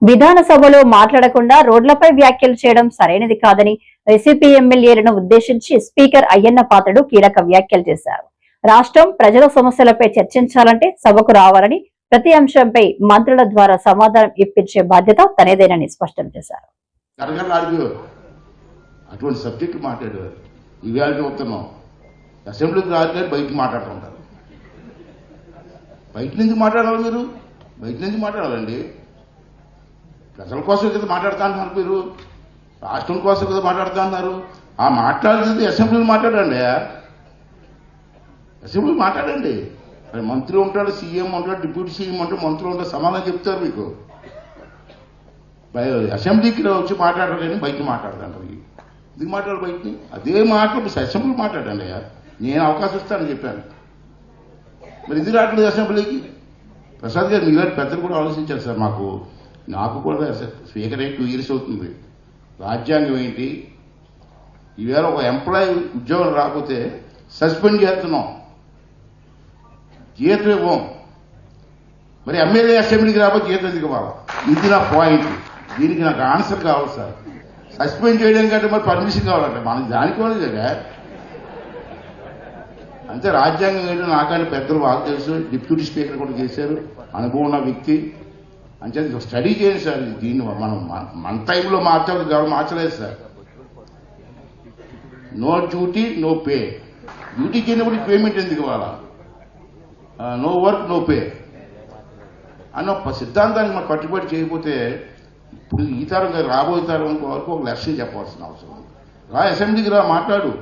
విధానసభలో మాట్లాడకుండా రోడ్లపై వ్యాఖ్యలు చేయడం సరైనది కాదని వైసీపీ ఎమ్మెల్యేలను ఉద్దేశించి స్పీకర్ అయ్యన్న పాత్రుడు కీలక వ్యాఖ్యలు చేశారు. రాష్ట్రం ప్రజల సమస్యలపై చర్చించాలంటే సభకు రావాలని, ప్రతి అంశంపై మంత్రుల ద్వారా సమాధానం ఇప్పించే బాధ్యత తనేదేనని స్పష్టం చేశారు. అటువంటి సబ్జెక్టు మాట్లాడారు. ఇవాళ చూస్తున్నాం అసెంబ్లీకి రాజధాని బయట మాట్లాడుతుంటారు. బయట నుంచి మాట్లాడాలి, మీరు బయట నుంచి మాట్లాడాలండి. ప్రజల కోసం కదా మాట్లాడుతా అంటున్నారు, మీరు రాష్ట్రం కోసం కదా మాట్లాడుతా అన్నారు. ఆ మాట్లాడేది అసెంబ్లీలో మాట్లాడండి, అసెంబ్లీలో మాట్లాడండి. మంత్రి ఉంటాడు, సీఎం ఉంటాడు, డిప్యూటీ సీఎం ఉంటాడు, మంత్రులు ఉంటాడు, సమాధానం చెప్తారు మీకు. అసెంబ్లీకి వచ్చి మాట్లాడరు కానీ బయట మాట్లాడతాంటారు. ఎందుకు మాట్లాడారు బయటని? అదే మాట్లాడు అసెంబ్లీ మాట్లాడండి. నేను అవకాశం ఇస్తానని చెప్పాను, మరి ఎందుకు రావట్లేదు అసెంబ్లీకి? ప్రసాద్ గారు మీలాంటి పెద్దలు కూడా ఆలోచించారు సార్. నాకు కూడా స్పీకర్ అయ్యి 2 years అవుతుంది. రాజ్యాంగం ఏంటి? ఈవేళ ఒక ఎంప్లాయీ ఉద్యోగం రాకపోతే సస్పెండ్ చేస్తున్నాం, జీతం ఇవ్వం. మరి ఎమ్మెల్యే అసెంబ్లీకి రాకపోతే జీతం ఎందుకు ఇవ్వాలి? ఇది నా పాయింట్. దీనికి నాకు ఆన్సర్ కావాలి సార్. సస్పెండ్ చేయడం కంటే మరి పర్మిషన్ కావాలంటే మనకి దానికి కూడా అంతే. రాజ్యాంగం ఏంటో నాకంటే పెద్దలు బాగా తెలుసు. డిప్యూటీ స్పీకర్ కూడా చేశారు, అనుభవం ఉన్న వ్యక్తి. అంటే స్టడీ చేయండి సార్. దీన్ని మనం మన టైంలో మార్చలేదు sir. No duty no pay. Duty చేయనప్పుడు పేమెంట్ ఎందుకు ఇవ్వాలా? నో వర్క్ నో పే అన్న సిద్ధాంతానికి మనం కట్టుబడి చేయకపోతే ఇప్పుడు ఈ తరం రాబోయే తరం వరకు ఒక లక్ష్యం చెప్పాల్సిన అవసరం ఉంది. అసెంబ్లీకి రా, మాట్లాడు,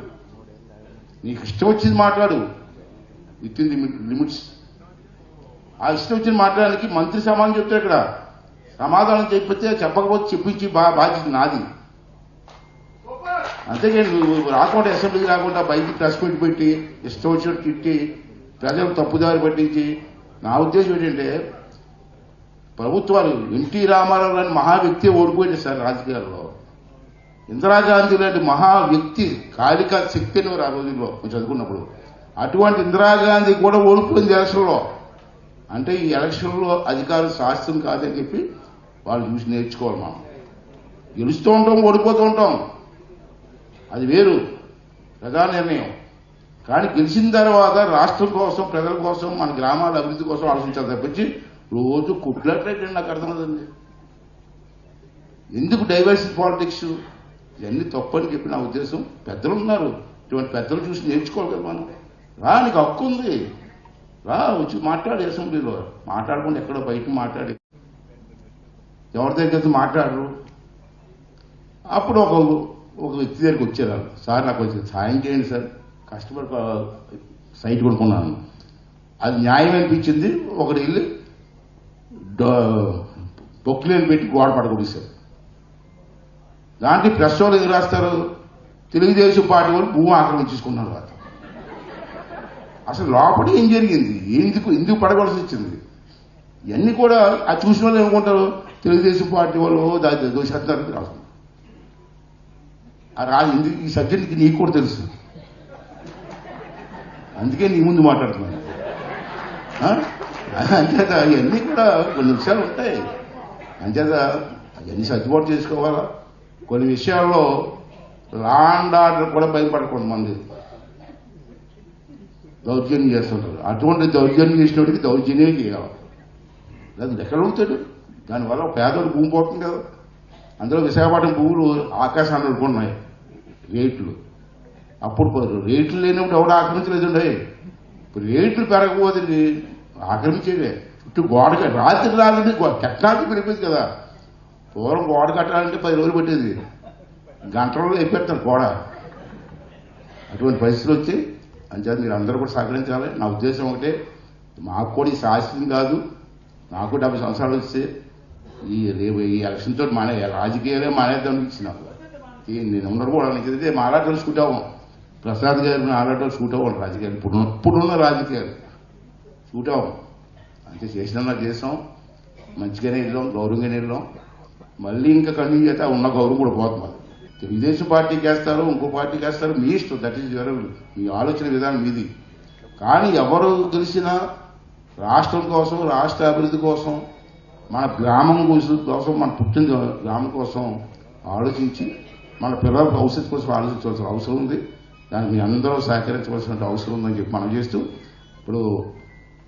నీకు ఇష్టం వచ్చింది మాట్లాడు, విత్ ఇన్ ది లిమిట్స్. ఆ ఇష్టం వచ్చింది మాట్లాడడానికి మంత్రి సమాధానం చెప్తారు. ఇక్కడ సమాధానం చెప్పకపోతే చెప్పించి బాధ్యత నాది. అంతేకాని నువ్వు రాకుండా అసెంబ్లీకి రాకుండా బయటికి ప్రెస్ మీట్ పెట్టి ఇష్టం వచ్చినట్టు తిట్టి ప్రజలు తప్పుదారి పట్టించి, నా ఉద్దేశం ఏంటంటే ప్రభుత్వాలు ఎన్టీ రామారావు లాంటి మహా వ్యక్తి ఓడిపోయింది సార్ రాజకీయాల్లో. ఇందిరాగాంధీ లాంటి మహా వ్యక్తి కాలిక శక్తి అని ఆ రోజుల్లో చదువుకున్నప్పుడు. అటువంటి ఇందిరాగాంధీ కూడా ఓడిపోయింది ఎలక్షన్లో. అంటే ఈ ఎలక్షన్లో అధికారులు శాస్త్రం కాదని చెప్పి వాళ్ళు చూసి నేర్చుకోవాలి. మనం గెలుస్తూ ఉంటాం, ఓడిపోతూ ఉంటాం, అది వేరు ప్రజా నిర్ణయం. కానీ గెలిచిన తర్వాత రాష్ట్రం కోసం, ప్రజల కోసం, మన గ్రామాల అభివృద్ధి కోసం ఆలోచించాలి తప్పించి రోజు కుట్లట్లయితే నాకు అర్థమవుతుంది. ఎందుకు డైవర్సిటీ పాలిటిక్స్? ఇవన్నీ తప్పని చెప్పి నా ఉద్దేశం. పెద్దలు ఉన్నారు, ఇటువంటి పెద్దలు చూసి నేర్చుకోవాలి కదా మనం. నీకు హక్కు ఉంది, వచ్చి మాట్లాడు అసెంబ్లీలో. మాట్లాడకుండా ఎక్కడో బయట మాట్లాడి ఎవరి దగ్గర మాట్లాడరు. అప్పుడు ఒక వ్యక్తి దగ్గరికి వచ్చారు. సార్ నాకు వచ్చి సాయం చేయండి సార్, కష్టపడి సైట్ కొనుక్కున్నాను, అది న్యాయం అనిపించింది. ఒకటి వెళ్ళి పొక్కులేని పెట్టి గోడ పడగొడిస్తారు. దాంట్లో ప్రెస్ వాళ్ళు ఎందుకు రాస్తారు? తెలుగుదేశం పార్టీ వాళ్ళు భూమి ఆక్రమించుకున్నారు. అసలు లోపల ఏం జరిగింది, ఎందుకు పడగొలసి వచ్చింది, ఇవన్నీ కూడా ఆ చూసిన వాళ్ళు ఏమనుకుంటారు? తెలుగుదేశం పార్టీ వాళ్ళు దోషేస్తారని రాస్తారు. ఈ సబ్జెక్ట్కి నీకు కూడా తెలుసు, అందుకే నీ ముందు మాట్లాడుతున్నాను. అంచేత అవన్నీ కూడా కొన్ని విషయాలు ఉంటాయి. అంచేత అవన్నీ సర్దుబాటు చేసుకోవాలా. కొన్ని విషయాల్లో లా అండ్ ఆర్డర్ కూడా భయపడకూడదు. మంది దౌర్జన్యం చేస్తుంటారు. అటువంటి దౌర్జన్యం చేసినోడికి దౌర్జన్యం చేయాలి. అది ఎక్కడ ఉంటాడు? దానివల్ల పేదోడు భూమి పోతుంది కదా. అందులో విశాఖపట్నం భూములు ఆకాశాన్ని అనుకున్నాయి రేట్లు. అప్పుడు రేట్లు లేనప్పుడు ఎవడు ఆక్రమించలేదండి. ఇప్పుడు రేట్లు పెరగబోతుంది, ఆక్రమించేదే. చుట్టూ గోడ రాత్రి టెక్నాలజీ పెరిగిపోయింది కదా. పూర్వం గోడ కట్టాలంటే 10 రోజులు పట్టేది, గంటలలో అయిపోతారు గోడ. అటువంటి పరిస్థితులు వచ్చి అంచేత మీరు అందరూ కూడా సహకరించాలి. నా ఉద్దేశం ఒకటే, మాకు కూడా ఈ శాస్త్రం కాదు, నాకు 70 సంవత్సరాలు వస్తే ఈ ఎలక్షన్తో రాజకీయాలే మానేద్దాం అనిపించిన. నేను ఉండకపోవడానికి మాలా తెలుసుకుంటాము. ప్రసాద్ గారు నాలాటో షూట్ అవ్వాలి రాజకీయాలు. ఇప్పుడున్న రాజకీయాలు షూట్ అవ్వం. అంటే చేసినా చేసాం, మంచిగానే వెళ్ళాం, గౌరవంగానే వెళ్ళాం. మళ్ళీ ఇంకా కంటిన్యూ చేస్తే ఉన్న గౌరవం కూడా పోతుంది. తెలుగుదేశం పార్టీకి వేస్తారు, ఇంకో పార్టీకి వేస్తారు, మీ ఇష్టం. దట్ ఈజ్ యువర్, మీ ఆలోచన విధానం మీది. కానీ ఎవరు గెలిచినా రాష్ట్రం కోసం, రాష్ట్ర అభివృద్ధి కోసం మన గ్రామం కోసం మన పుట్టిన గ్రామం కోసం ఆలోచించి మన పిల్లల భవిష్యత్తు కోసం ఆలోచించవలసిన అవసరం ఉంది. దానికి మీ అందరూ సహకరించవలసిన అవసరం ఉందని చెప్పి మనం చేస్తూ ఇప్పుడు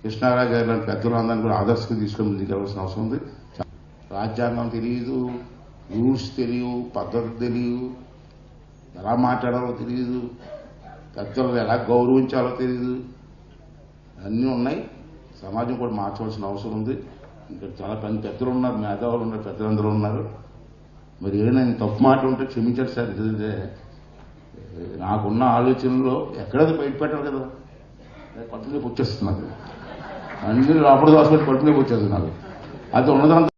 కృష్ణారావు గారు లాంటి పెద్దలు అందరినీ కూడా ఆదర్శంగా తీసుకొని ముందుకెళ్ళవలసిన అవసరం ఉంది. రాజ్యాంగం తెలియదు, రూల్స్ తెలియవు, పద్ధతులు తెలియదు, ఎలా మాట్లాడాలో తెలియదు, పెద్దలు ఎలా గౌరవించాలో తెలియదు, అన్నీ ఉన్నాయి. సమాజం కూడా మార్చవలసిన అవసరం ఉంది. ఇంకా చాలా పెద్దలు ఉన్నారు, మేధావులు ఉన్నారు, పెద్దలందరూ ఉన్నారు. మరి ఏదైనా తప్పు మాట ఉంటే క్షమించారు సార్. ఎందుకంటే నాకున్న ఆలోచనలో ఎక్కడైతే బయట పెట్టాలి కదా, పట్టులోకి వచ్చేస్తున్నారు, అన్ని లోపల దాచుకొని పట్టులోకి వచ్చేస్తున్నారు. అది ఉన్నదంతా